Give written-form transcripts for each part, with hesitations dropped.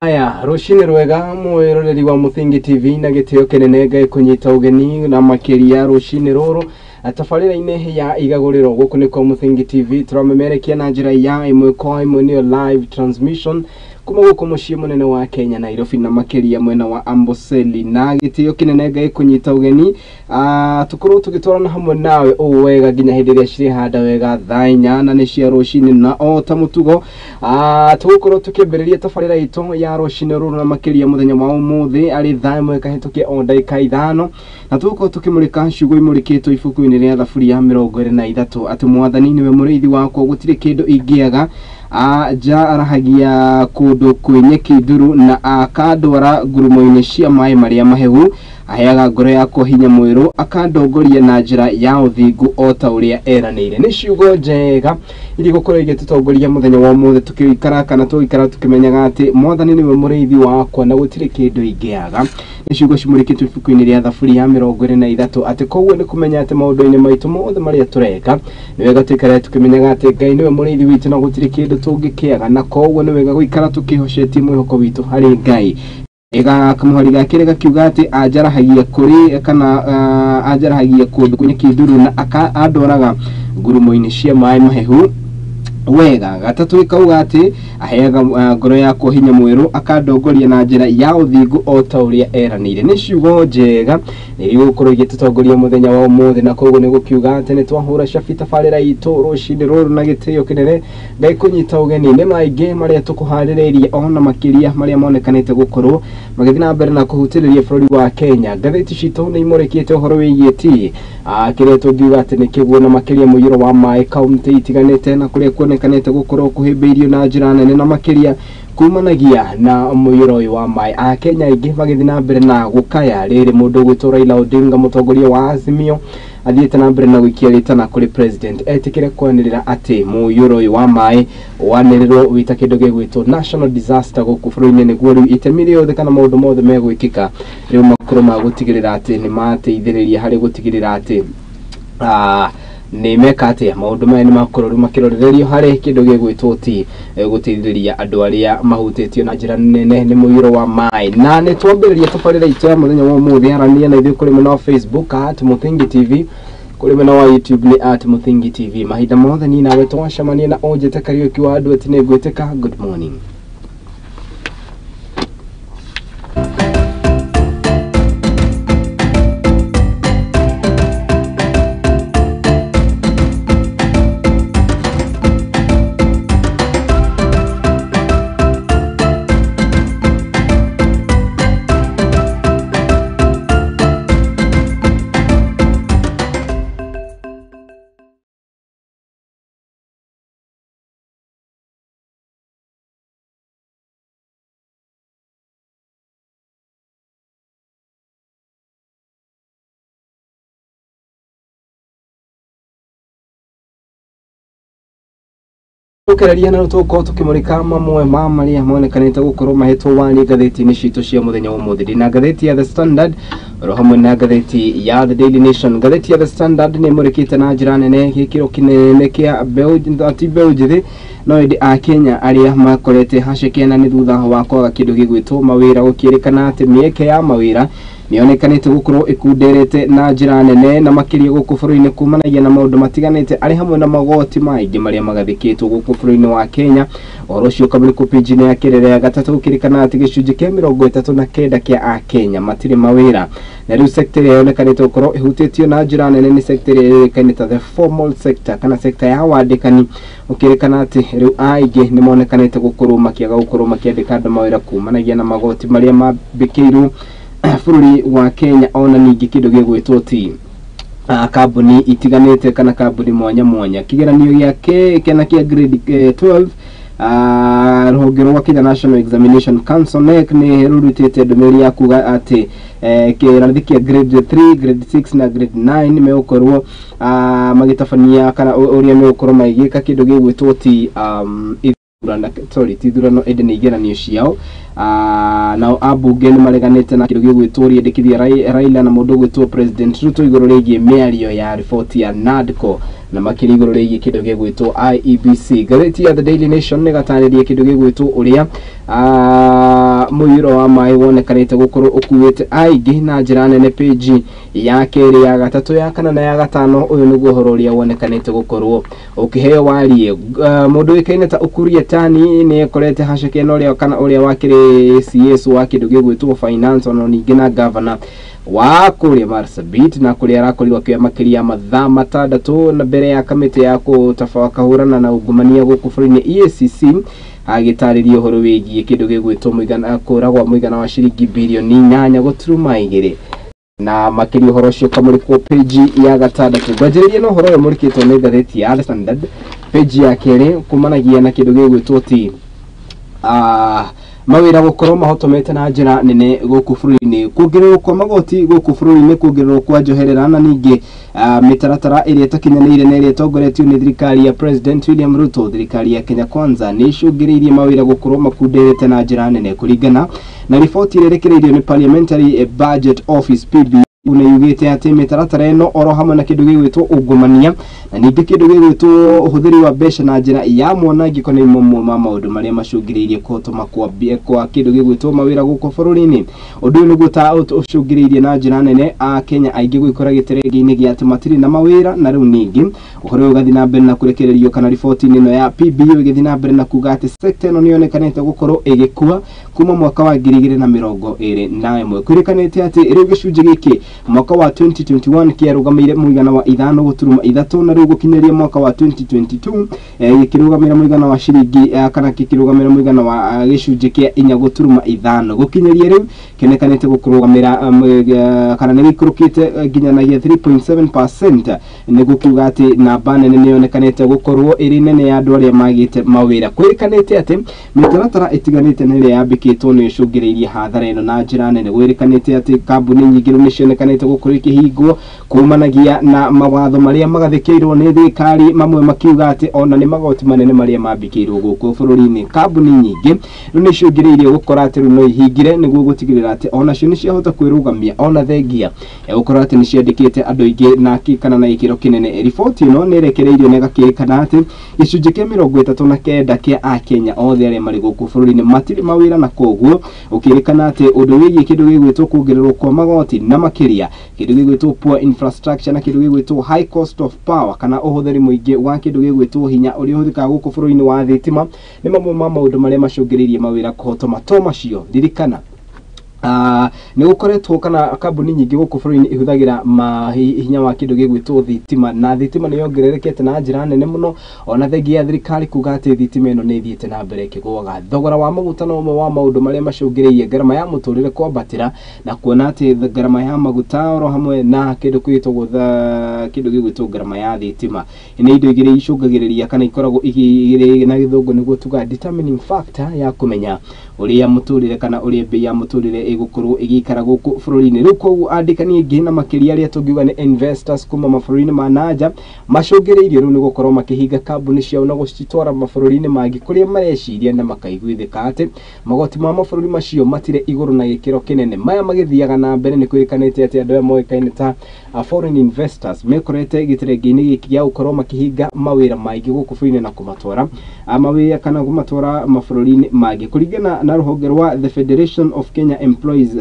Aya, rushine rwega mwiroreri wa Muthingi TV na gitio kenenega kunyita ugeni na makiria rushine roro atafarira ine ya Igaguriro guku ni kwa Muthingi TV turamemerekia na njira ya imwe kwa imwe ni live transmission kuma guku mushie munene wa Kenya Nairobi na makiria mwena wa Amboseli na gitio kinenega kunyita ugeni tukuru tugitorana hamwe nawe wega ginya hindiria shiri handa wega thainya na ni cia rushine na ota mutugo tukuru tukimbereria tafarira ito ya rushine ruru na makiria muthenya wa umuthi ari thaimwe kahitukia ondaika ithano na tuko tukimurika shugo imurikitwo ifuku-ini ria thaburi ya 23 ati mwathani niwe muriithi wako gutire kindu ingiaga ja arahagia kundu kwinyeki nduru na akandwara ngurumo-ini cia mai maria mahehu aheaga ngoro yako hinya mwiru akandongoria na njira ya uthingu ota uria eranire ni ciugo njega iri gukorwo igitutongoria muthenya wa umuthi tukikara kana tukikara tukimenyaga ati mwathani niwe muriithi wakwa na gutire kindu ingiaga ni ciugo cimurikitwo ibuku-ini ria thaburi ya 23 ati koguo ni kumenya ati maundu-ini maitu mothe maria tureka ni wega tukikara tukimenyaga ati Ngai niwe muriithi witu na gutire kindu tungikiaga na koguo ni wega guikara tukihocetie mwihoko witu hari Ngai ega kamuhari gakire gakiuga ati ajarahagia kuri kana ajarahagia kundu kunyeki nduru na adoraga ngurumo-ini cia mai mahehu wega gatatu ikauga ati aheaga ngoro yako hinya mwiru akandongoria na njira ya uthingu ota uria eranire ni ciugo njega ni gukorwo igitutongoria muthenya wa umuthi na koguo ni gukiuga ati ni twahura shafi tafarira itu rushine ruru na gitio kinene Ngai kunyita ugeni ni maingi maria tukuhaririria ona makiria maria monekanite gukorwo magithii na mbere na kuhutiriria bururi wa Kenya ngatheti citu ni imurikite uhoro wigie ti kiria tungiuga ati ni kiguo na makiria muyiro wa mai kaunti itiganite na kuria kuonekanite gukorwo kuhimbiirio na njira nene na makiria kumanagia na muyiro wa mai Kenya ingi magithii na mbere na gukaya riri mundu gwitora Raila Odinga mutongoria wa Azimio athiete na mbere na gwikia ritana kuri president etikire kwanirira ati muyiro wa mai waniriro wita kindu gigwitwo national disaster guku bururi-ini niguo riu itemi riothe kana maundu mothe megwikika riu makuru ma gutigirira ati ni mateithiriria hari gutigirira ati ni meka ati maundu maya ni makorwo makirorererio hari kindu gigwitwo ti guteithiriria andu aria mahutitio na njira nene ni muyiro wa mai na ni twambiriria tafarira itu ya muthenya wa umuthi arania na ithui kuri mwena wa Facebook @Muthingi TV kuri mwena wa YouTube ni @Muthingi TV mahinda mothe ni nawe twacemania na onjete Kariuki wa andu ati ni gwiteka good morning Ukeraria na tuko tukimurika mamwe maria monekanite gukorwo mahetwo wani ngatheti-ini citu cia muthenya wa umuthi na ngatheti ya The Standard ro hamwe na ngatheti ya The Daily Nation ngatheti ya The Standard ni murikite na njira nene gikiro kinene kia beu njithi no indi Kenya aria makorete hacekena ni thutha wa kwaga kindu gigwitwo mawira gukirikana ati mieke ya mawira nionekanite gukorwo ikunderete na njira nene na makiria guku bururi-ini kumanagia na maundu matiganite ari hamwe na magoti maingi maria magathikitwo guku bururi-ini wa Kenya oro cio kamuriku page-ini ya kirere ya gatatu gukirikana ati gicunji kia 39 kia Kenya matire mawira na riu sector yonekanite gukorwo ihutitio na njira nene ni sector yonekanite the formal sector kana sector ya wandikani ukirikana ati riu aingi ni monekanite gukorwo makiaga gukorwo makiandika andu mawira kumanagia na magoti maria mabikirwo bururi wa Kenya ona ningi kindu gigwitwo ti kambuni itiganite kana kambuni mwanya kigeranio giake kena kia grade 12 rũhonge rwa Kenya National Examination Council NEC ni rurutite ndumiri ya kuga ati kirathi kia grade 3 grade 6 na grade 9 meokorwo magitabania kana uria meokorwo maigika kindu gigwitwo ti ithurano ende ni igeranio ciao na abunge ni mareganite na kindu gigwitwo riendekithia Raila na mundu gwitwo President Ruto iguru rigie miario ya report ya NADCO na makiri iguru rigi kindu gigwitwo IEBC. Gatheti ya The Daily Nation ni gatanirie kindu gigwitwo uria muiro wa mai wonekanite gukorwo ukuwite aigi na njira nene page ya keri ya gatatu ya kana na ya gatano. Uyu niguo uhoro uria wonekanite gukorwo ukiheo warie mundu wikaine ta Ukuria Tani ni ekorete haceke no uria kana uria wakiri CS wa kindu gigwitwo finance ono ningi na governor wa kuria Marsabit na kuria arakorirwo kwa makiria mathaa matandatu na mbere ya kamiti ya gutafakahurana na ungumania guku bũrũri-inĩ EACC agitaririo horo wigie kindu gigwitwo muigana kuragwa muigana wa ciringi bilioni 8.2 na makiri horo cio kamurikwo page ya gatandatu. Ngwanjĩrĩria no horo murikitwo ni gatheti ya The Standard page ya keri kumanagia na kindu gigwitwo ti mawira gukorwo mahotomete na njira nene guku bũrũri-inĩ, kuongererwo kwa magoti guku bũrũri-inĩ, kuongererwo kwa njoherera na ningi mitaratara iria itakinyanĩire na iria itongoretio ni thirikari ya President William Ruto. Thirikari ya Kenya Kwanza ni icũngĩrĩirie mawira gukorwo makunderete na njira nene kuringana na riboti iria irekereirio ni Parliamentary Budget Office PB unayugite ati mitaratara eno oro hamwe na kindu gigwitwo ungumania na ningi kindu gigwitwo uhuthiri wa mbeca na njira ya mwona ngiko ni momwe ma maundu maria macungiriirie kutuma kwa kindu gigwitwo mawira guku bũrũri-inĩ. Undu niguo ta ucungiriirie na njira nene a Kenya aingi gwikora giteregi-ini gia ati matiri na mawira na riu ningi uhoro ugathi na mbere na kurekererio kana riboti-ini ino ya PB igithi na mbere na kuga ati sector ino nionekanite gukorwo igikua kuma mwaka wa 2021 kurikanite ati riu gicunji giki mwaka wa 2021 kiarugamire muigana wa 5.3 na riu gukinyeria mwaka wa 2022 kirugamira muigana wa ciringi kana kirugamira muigana wa gicunji kia 4.5 gukinyeria riu kinekanite gukurugamira kana ni gikurukite nginyanagia 3.7% ni gukiuga ati namba nene nionekanite gukorwo iri nene ya andu aria magite mawira. Kwirikanite ati mitaratara itiganite ni iria yambikitwo ni icũngĩrĩirie hathara ino na njira nene. Gwirikanite ati kambuni nyingi nicionekanite gukorwo ikihingwo kumanagia na mawatho maria magathikĩirwo ni thirikari, mamwe makiuga ati ona ni magoti manene maria mambikĩirwo guku bũrũri-inĩ. Kambuni nyingi niciongĩrĩirie gukora ati no ihingire niguo gutigirira ati ona cio niciahota kwĩrũgamia ona thengia gukora ati niciandĩkĩte andu aingĩ na kana na ikiro kinene. Riboti ino ni irekereirio na igakĩrĩkana ati gicunji kia 39 kia Akenya othe aria mari guku bũrũri-inĩ matiri mawira na koguo ukirikana ati undu wigie kindu gigwitwo kuongererwo kwa magoti na makiria kindu gigwitwo poor infrastructure na kindu gigwitwo high cost of power kana uhuthiri muingi wa kindu gigwitwo hinya uri uhuthikaga guku bũrũri-inĩ wa thitima ni mamwe ma maundu maria macũngĩrĩirie mawira kuhotoma to macio. Ririkana ni gukoretwo kana kambuni nyingi guku bũrũri-inĩ ihuthagira hinya wa kindu gigwitwo thitima na thitima ni yongererekete na njira nene muno ona thengia ya thirikari kuga ati thitima ino ni thiite na mbere kigwaga. Thogora wa maguta no umwe wa maundu maria macũngĩrĩirie garama ya muturire kwambatira na kuona ati garama ya maguta oro hamwe na kindu gigwitwo garama ya thitima ni indo igiri icũngagĩrĩria kana ikoragwo igiri na githungu niguo tuga determining factor ya kumenya uria muturire kana uria bei ya muturire igukorwo igikara guku bũrũri-inĩ. Riu koguo andikani aingi na makiria aria tungiuga ni investors kuma mabũrũri-inĩ ma nanja macũngĩrĩirio riu ni gukorwo makihinga kambuni ciao na gucitwara mabũrũri-inĩ mangĩ kuria mareciria na makaiguithĩka ati magoti ma mabũrũri macio matire iguru na gĩkĩro kinene. Maya magithiaga na mbere ni kwirikanite ati andu aya moĩkaine ta foreign investors mekorete gĩteregi-inĩ gĩkĩ gĩa gukorwo makihinga mawĩra maingĩ guku bũrũri-inĩ na kumatwara mawĩra kana kumatwara mabũrũri-inĩ mangĩ. Kuringana na ruhonge rwa The Federation of Kenya Employees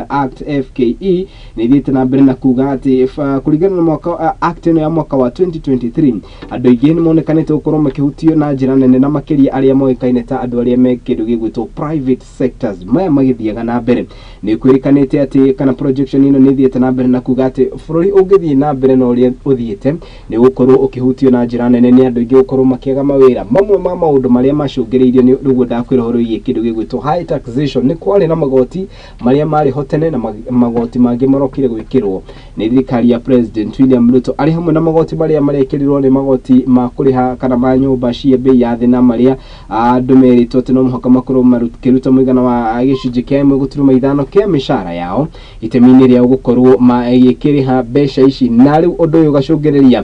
Act FKE ni thiite na mbere na kuga ati kuringana na mwaka act ino ya mwaka wa 2023 andu aingĩ ni monekanite gukorwo makihutio na njira nene na makiria aria moĩkaine ta andu aria me kindu gigwitwo private sectors. Maya magithiaga na mbere ni kwirikanite ati kana projection ino ni thiite na mbere na kuga ati bũrũri ũngĩthie na mbere na uria uthiite ni gukorwo ukihutio na njira nene ni andu aingĩ gukorwo makiaga mawira. Mamwe ma maundu maria macũngĩrĩirio ni niguo ndakwĩra horo igie kindu gigwitwo high taxation ni kwari na magoti maria mari hotene na magoti mangi marokire gwikirwo ni thirikari ya President William Ruto ari hamwe na magoti maria marekirirwo ni magoti ma kuriha kana ma nyumba cia bei ya thĩ na maria andu meritwo ati no muhaka makorwo marukiruta muigana wa gicunji kia 1.5 kia mishara yao itemi-inĩ rĩao gukorwo magĩkĩrĩha mbeca ici. Na riu undu uyu gacũngĩrĩria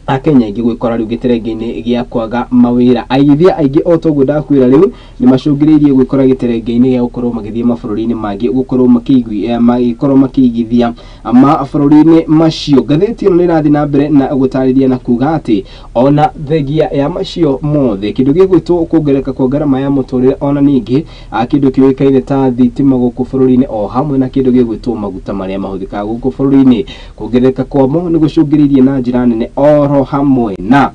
Akenya ingi gwikora riu giterenge-ini gia kwaga mawira aithia aingi otoguo ndakwira riu ni macungiririe gwikora giterenge-ini gia gukorwo magithie mabũrũri-ini mangi gukorwo makigithia mabũrũri-ini macio. Ngathĩti ĩno nĩ ĩrathiĩ na mbere na gũtarĩria na kuga atĩ ona thengia ya macio mothe kĩndũ gĩgwĩtwo kuongerereka kwa ngarama ya mũtũrĩre ona ningĩ kĩndũ kĩũĩkaine ta thitima gũkũ bũrũri-inĩ o hamwe na kĩndũ gĩgwĩtwo maguta marĩa mahũthĩkaga gũkũ bũrũri-inĩ kuongerereka kwamo nĩ gũcũngĩrĩirie na njĩra nene oro hamwe na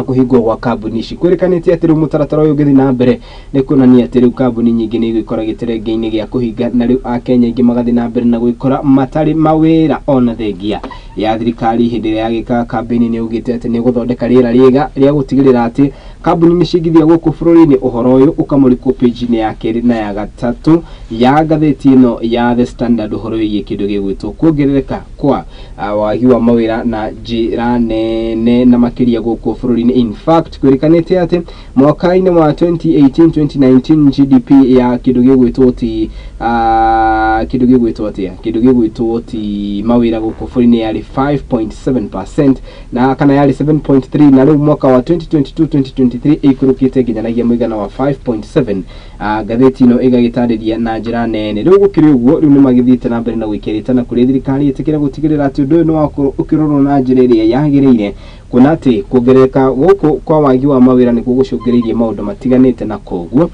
kuhingwo gwa kambuni ici. Kwĩrĩkanĩte atĩ rĩu mũtaratara ũyũ ũgĩthiĩ na mbere nĩ kuonania atĩ rĩu kambuni nyingĩ nĩ igwĩkora gĩterenge-inĩ gĩa kũhinga na rĩu Akenya aingĩ magathiĩ na mbere na gwĩkora matarĩ mawĩra ona thengia ya thirikari hĩndĩ ĩrĩa yagĩka kambĩini nĩ ugĩte atĩ nĩ gũthondeka rĩera rĩega rĩa gũtigĩrĩra atĩ kambuni nĩ cingithia gũkũ bũrũri-inĩ. Ũhoro ũyũ ũkamũrĩkwo page-inĩ ya kerĩ na ya gatatũ ya ngathĩti ĩno ya The Standard, ũhoro wĩgiĩ kĩndũ gĩgwĩtwo kuongerereka kwa wagi wa mawĩra na njĩra nene na makĩria gũkũ bũrũri-inĩ. In fact kwĩrĩkanĩte atĩ mwaka-inĩ wa 2018-2019 GDP ya kĩndũ gĩgwĩtwo ti mawĩra gũkũ bũrũri-inĩ yarĩ 5.7% na kana yarĩ 7.3 na rĩu mwaka wa 2022-2023 ĩikũrũkĩte nginyanagia mũigana wa 5.7. Ngathĩti ĩno ĩgagĩtarĩria na njĩra nene. Rĩu gũkĩrĩ ũguo rĩu nĩ magĩthiĩte na mbere na gwĩkĩrĩtana kũrĩ thirikari ĩtĩkĩre gũtigĩrĩra atĩ ũndũ ũyũ nĩ wakorwo ũkĩrorwo na njĩra ĩrĩa yagĩrĩire, kuona atĩ kuongerereka gũkũ kwa wagi wa mawĩra nĩ gũgũcũngĩrĩirie maũndũ matiganĩte na koguo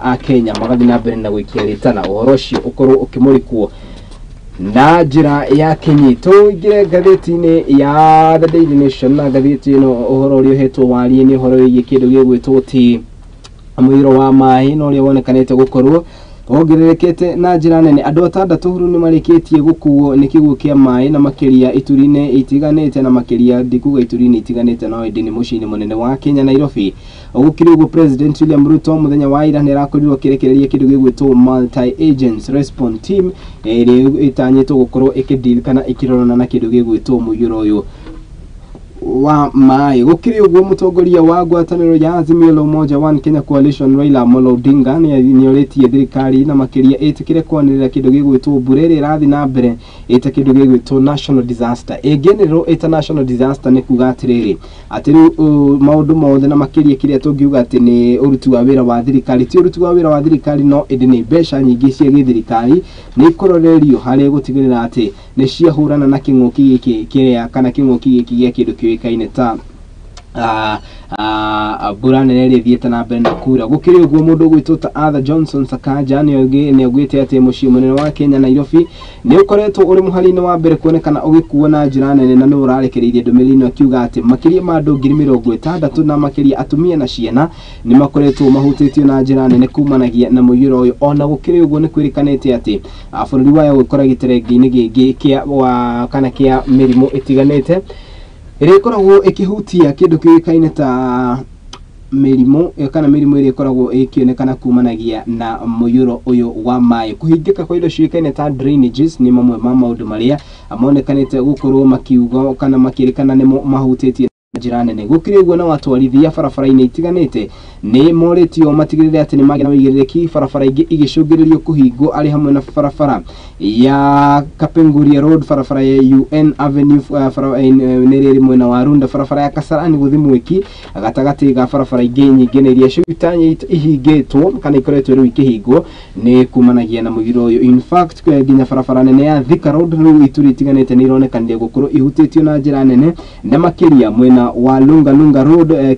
Akenya magathiĩ na mbere na gwĩkĩrĩtana ũhoro ũcio ũkorwo ũkĩmũrĩkwo na njĩra ya kĩnyito. Ingĩre ngathĩti-inĩ ya The Daily Nation na ngathĩti ĩno ũhoro ũrĩa ũhetwo warie-inĩ ũhoro wĩgiĩ kĩndũ gĩgwĩtwo ti mũiyũro wa maĩ na ũrĩa wonekanĩte gũkorwo wongererekete na njĩra nene. Andũ 6 huru nĩ marĩkĩtie gũkuo nĩ kĩguũ kĩa maĩ na makĩria ituri-inĩ itiganĩte na makĩria ndikuga ituri-inĩ itiganĩte no ĩndĩ nĩ mũciĩ-inĩ mũnene wa Kenya Nairobi. Gũkĩrĩ ũguo President William Ruto mũthenya wa ira nĩ arakorirwo akĩrekereria kĩndũ gĩgwĩtwo multi-agents response team ĩrĩa ĩtanyĩtwo gũkorwo ĩkĩdeal kana ĩkĩrorana na kĩndũ gĩgwĩtwo mũiyũro ũyũ wa maĩ. Gũkĩrĩ ũguo mũtongoria wa ngwatanĩro ya Azimio la Umoja One Kenya Coalition Raila Amolo Odinga nĩ orĩtie thirikari na makĩria ĩtĩkĩre kwanĩrĩra kĩndũ gĩgwĩtwo mbura ĩrĩa ĩrathiĩ na mbere ĩta kĩndũ gĩgwĩtwo national disaster. Ĩngĩanĩrĩrwo ĩta national disaster nĩ kuga atĩrĩrĩ atĩ rĩu maũndũ mothe na makĩria kĩrĩa tũngiuga atĩ nĩ ũruti wa wĩra wa thirikari ti ũruti wa wĩra wa thirikari no ĩndĩ nĩ mbeca nyingĩ cia gĩthirikari nĩ ikũrorerio harĩ gũtigĩrĩra atĩ nĩ ciahũrana na kĩng'ũki gĩkĩ kĩrĩa kana kĩng'ũki gĩkĩ gĩa kĩndũ kĩũĩkaine ta mbura nene ĩrĩa ĩthiĩte na mbere na kura. Gũkĩrĩ ũguo mũndũ ũgwĩtwo ta Arthur Johnson Sakaja nĩ augĩte atĩ mũciĩ mũnene wa Kenya Nairobi nĩ ũkoretwo ũrĩ mũhari-inĩ wa mbere kuonekana ũgĩkuo na njĩra nene na nĩ ũrarekereirie ndũmĩrĩri ĩno akiuga atĩ makĩria ma andũ 60,000 na makĩria atumia na ciana nĩ makoretwo mahutĩtio na njĩra nene kumanagia na mũiyũro ũyũ. Ona gũkĩrĩ ũguo nĩ kwĩrĩkanĩte atĩ bũrũri waya gwĩkora gĩterenge-inĩ gĩkĩ kĩa mĩrimũ ĩtiganĩte ĩrĩa ĩkoragwo ĩkĩhutia kĩndũ kĩũĩkaine ta mĩrimũ kana mĩrimũ ĩrĩa ĩkoragwo ĩkĩonekana kumanagia na mũiyũro ũyũ wa maĩ. Kũhingĩka kwa indo ciũĩkaine ta drainages nĩ mamwe ma maũndũ marĩa monekanĩte gũkorwo makiuga kana makĩrĩkana nĩ mahutĩtie njĩra nene. Gũkĩrĩ ũguo na watwarithia barabara-inĩ itiganĩte nĩ morĩtio matigĩrĩre atĩ nĩ magĩa na wĩigĩrĩrĩki barabara ingĩ igĩcũngĩrĩrio kũhingwo arĩ hamwe na barabara ya Kapenguria Road, barabara ya UN Avenue nĩ rĩrĩ mwena wa Runda, barabara ya Kasarani gũthiĩ Mwiki gatagatĩ ga barabara ingĩ nyingĩ na iria ciũtanye ihingĩtwo kana ikoretwo rĩu ikĩhingwo nĩ kumanagia na mũiyũro ũyũ. In fact nginya barabara nene ya Thika Road rĩu ituri itiganĩte nĩ ironekanire gũkorwo ihutĩtio na njĩra nene na makĩria mwena wa Lunga Road,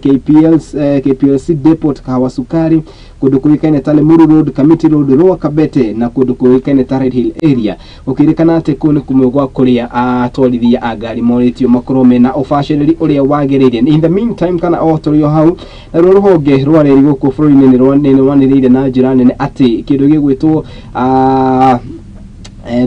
KPLC Depot, Kahawa Sukari, kũndũ kũĩkaine ta Limuru Road, Kamiti Road, Rua Kabete na kũndũ kũĩkaine ta Red Hill area. Gũkĩrĩkana atĩ kũu nĩ kũmwe gwa kũrĩa atwarithia a ngari morĩtio makorwo mena ũbacĩrĩri ũrĩa wagĩrĩire. In the meantime kana o tũrĩ o hau naruo rũhonge rwa reri gũkũ bũrũri-inĩ nĩ rwanĩrĩire na njĩra nene atĩ kĩndũ gĩgwĩtwo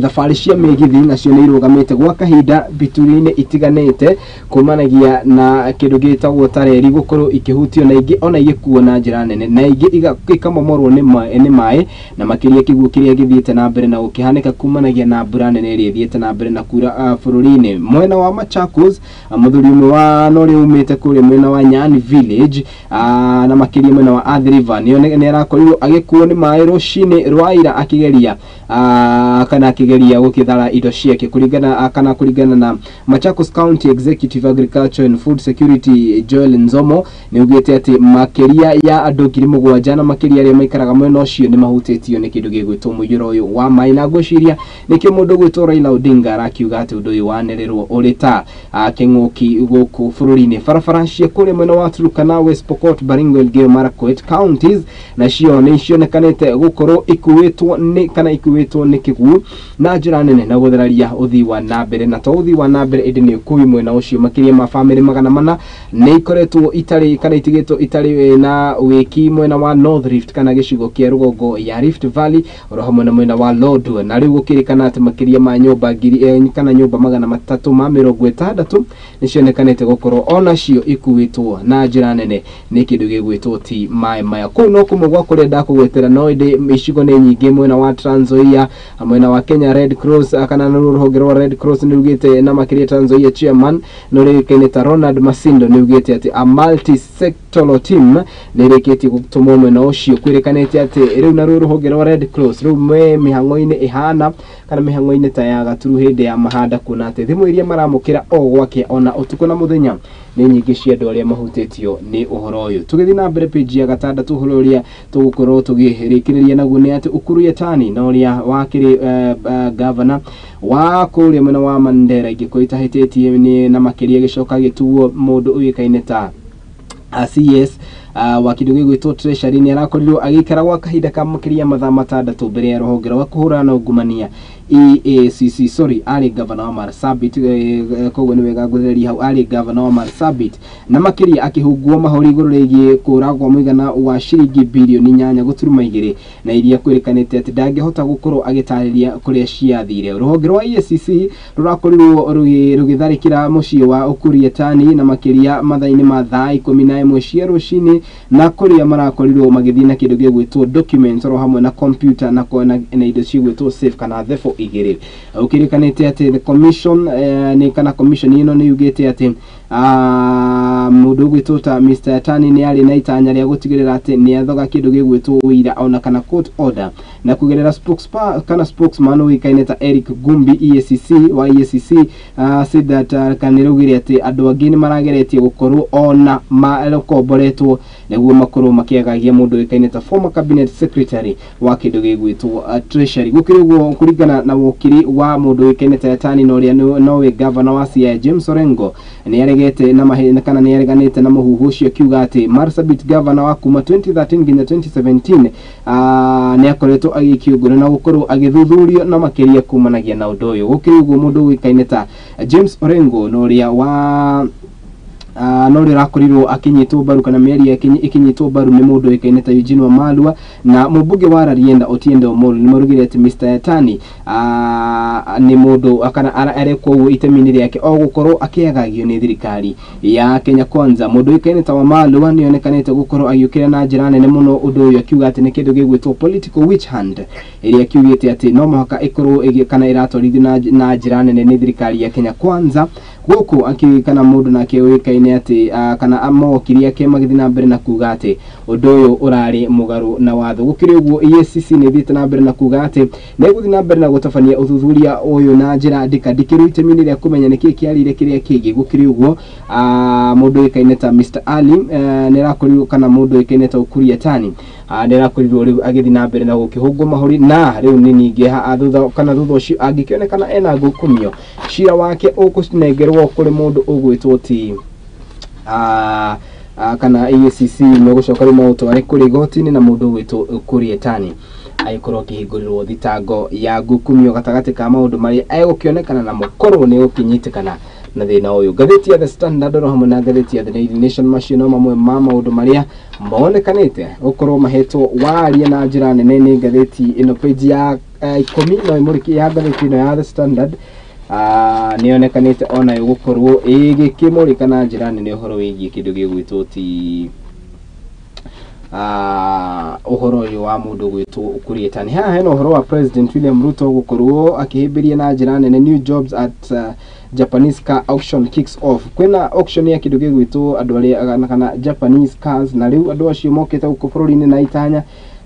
thabarĩ cia mĩgithi nacio nĩ irũgamĩte gwa kahinda bituri-inĩ itiganĩte kumanagia na kĩndũ gĩtagwo ta reri gũkorwo ikĩhutio na ingĩ ona igĩkuo na njĩra nene na ingĩ ikamomorwo nĩ maĩ na makĩria kĩguũ kĩrĩa gĩthiĩte na mbere na gũkĩhanĩka kumanagia na mbura nene ĩrĩa ĩthiĩte na mbere na kura bũrũri-inĩ. Mwena wa Machakos mũthuri ũmwe wa norĩa umĩte kũrĩa mwena wa Nyani Village na makĩria mwena wa Athi River nĩ arakorirwo agĩkuo nĩ maĩ rũcinĩ rwa ira akĩgeria kana kigeria gukithara indo ciake kuringana na Machakos County Executive Agriculture and Food Security Joel Nzomo ni ugite ati makeria ya andu 7,000 na makeria aria maikaraga mwena ucio ni mahutitio ni kindu gigwitwo muyuro uyu wa maina ngwiciria nikio mundu gwitwo Raila Odinga arakiuga ati undu uyu wanererwo urita king'uki guku bururi-ini. Barabara cia kuri mwena wa Turkana, West Pokot, Baringo, Elgeyo Marakwet counties na cio ni cionekanite gukorwo ikuwitwo ni kiguo na njira nene na gutheraria uthii wa nambere, na to uthii wa nambere indi ni ukui mwena ucio. Makiria ma family 400 ni ikoretwo itigitwo itari na wiki mwena wa North Rift kana gicigo kia rugongo ya Rift Valley oro hamwe na mwena wa Lodwar, na riu gukirikana ati makiria ma nyumba kana nyumba 360 ni cionekanite gukorwo ona cio ikuwitwo na njira nene ni kindu gigwitwo ti mai maya. Kuu no kumwe gwa kuria ndakugwetera no indi icigo ni nyingi mwena wa Trans Nzoia, mwena wa Kenya Red Cross kana ruhonge rwa Red Cross ni ugite na makiria Trans Nzoia chairman no rikeneta Ronald Masindo ni ugite ati a multi sectoral team ni rikiti gutumwo mwena ucio kwirikanite ati riu na ruhonge rwa Red Cross riu mihango-ini ihana kana mihango-ini ta ya gaturu hindi ya mahanda kuna ati thimu iria maramukira o gwake ona utuko na muthenya ni nyingi cia andu aria mahutitio ni uhoro uyu. Tugithi na mbere page ya 6 uhoro uria tugukorwo tugihirikiriria naguo ni ati Ukuru Yatani na uria wakiri governor wa kuria mwena wa Mandera igikoitahititie ni na makiria gicoka gituo mundu uyikaine ta CS wa kindu gigwitwo treasury ni arakorirwo agikara gwa kahinda ka makiria mathaa 6 mbere ya ruhonge rwa kuhurana ungumania EACC ari governor wa Marsabit koguo ni wega guthereria hau ari governor wa Marsabit na makiria akihungwo mahori iguru rigie kuragwa muigana wa ciringi bilioni 8.2 na iria kwirikanite ati ndangihota gukorwo agitariria kuria ciathire. Ruhonge rwa EACC rurakorirwo rugitharikira mucii wa Ukuru Yatani na makiria mathaa-ini ma thaa 11 cia rucini na kuria marakorirwo magithii na kindu gigwitwo documents ro hamwe na computer na indo cigwitwo safe kana thefo igiri. Ukirikanite ati the commission ni kana commission ino ni ugite ati mundu gwitwo ta Mr. Yatani ni ari na itanya ria gutigirira ati ni athoga kindu gigwitwo wira ona kana court order na kugerera spokesman wikaine ta Eric Gumbi wa EACC said that kanirugire ati andu angi ni marageretie gukorwo ona marokomboretwo neguo makorwo makiagagia mundu wikaine ta former cabinet secretary wa kindu gigwitwo treasury. Gukiriguo kuringana na wokiri wa mundu wikaine ta Yatani no ria nowe governor wa Siaya James Orengo ni aregete na mahena kana ni areganite na muhuhu ucio kiuga ati Marsabit governor wa kuma 2013 nginya 2017 ni akoretwo agikiugura na gukorwo agithuthurio na makiria kumanagia na undu uyu. Gukiriguo mundu wikaine ta James Orengo no ria wa no rirakorirwo akinyitwo baru kana mieri ikinyitwo baru ni mundu wikaine ta Eugene Wamalwa na mubunge wa Rarienda Otiende Omolo ni marugire ati Mr. Yatani ni mundu akana arekwo itemini riake o gukorwo akiagagio ni thirikari ya Kenya Kwanza. Mundu wikaine ta Wamalwa ni onekanite gukorwo agiukira na njira nene muno undu uyu akiuga ati ni kindu gigwitwo political witch hunt iria kiugite ati no muhaka ikorwo kana iratorithio na njira nene ni thirikari ya Kenya Kwanza guku akikana mundu na kiwikaine ati kana amokiria ke magithi na mbere na kuga ati undu uyu urari mugaru na watho. Gukiriguo EACC ni thite na mbere na kuga ati ne guthi na mbere na gutafania uthuthuria uyu na njira ndikiru itemini ria kumenya niki kiarire kiria kingi. Gukiriguo mundu wikaine ta Mr. Ali ni rakorirwo kana mundu wikaine ta Ukuru Yatani ni rakorirwo riu agithi na mbere na gukihungwo mahori na riu ni ningi thutha kana thutha ucio angikionekana ena ngukumio cira wake ukunegerwo kuri mundu ugwitwo ti kana EACC no gucoka ri mautware kuri gotini na mundu ugwitwo Ukuru Yatani aikorwo kihingurirwo thitango ya ngukumio gatagati ka maundu mari egukionekana na mukorwo ni ukinyitikana na thina uyu. Gatheti ya The Standard ro hamwe na gatheti ya The Daily Nation mashino mamwe ma maundu maria monekanite ukorwo mahetwo waria na njira nene ni gatheti ino page ya 10 no imuriki ya gatheti ino ya The Standard ni onekanite ona gukorwo igikimurika na njira nene uhoro wigie kindu gigwitwo ti uhoro uyu wa mundu gwitwo Ukuru Yatani. Haha heno uhoro wa President William Ruto gukorwo akihimbiria na njira nene new jobs at Japanese car auction kicks off. Kwena auction ya kindu gigwitwo andu aria kana Japanese cars na riu andu acio mokete guku bururi-ini na itanya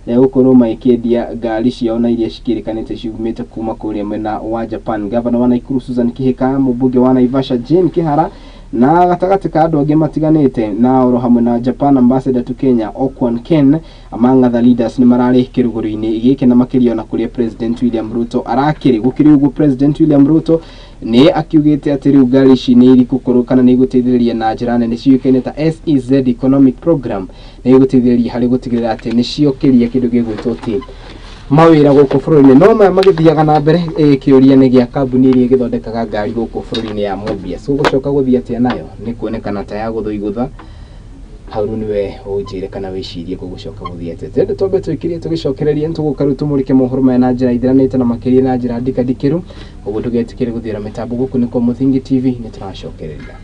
na gukorwo makiendia ngari ciao na iria cikirikanite ciumite kuma kuria mwena wa Japan. Governor wa Naikuru Susan Kihika, mubunge wa Naivasha Jane Kihara na gatagati ka andu angi matiganite na oro hamwe na Japan ambassador to Kenya Okwan Ken among other leaders ni marari kiruguru-ini giki na makirio na kuria President William Ruto arakiri gukiri ugu President William Ruto ni akiugite ati riu ngari ici ni igukorwo kana ni iguteithĩrĩria na njĩra nene ciũĩkaine ta SEZ economic program ni iguteithĩrĩria hari gutigirira ati ni ciokiria kindu gigwitwo ti mawira guku bũrũri-inĩ no magithiaga na mbere kiuria ni gia kambuni iria igithondekaga ngari guku bũrũri-inĩ ya Mobius gucoka guthia atia nayo ni kuonekana ta ya guthuigutha hau niwe ujire kana wicirie gugucoka guthia atia twende tombe twikirie tugicokereria ntugukaru tumurike mohoro maya na njira ithiranite na makiria na njira ndikadikiru uguo tugetikire guthira mitambo guku ni kwa Muthingi TV ni turacokereria.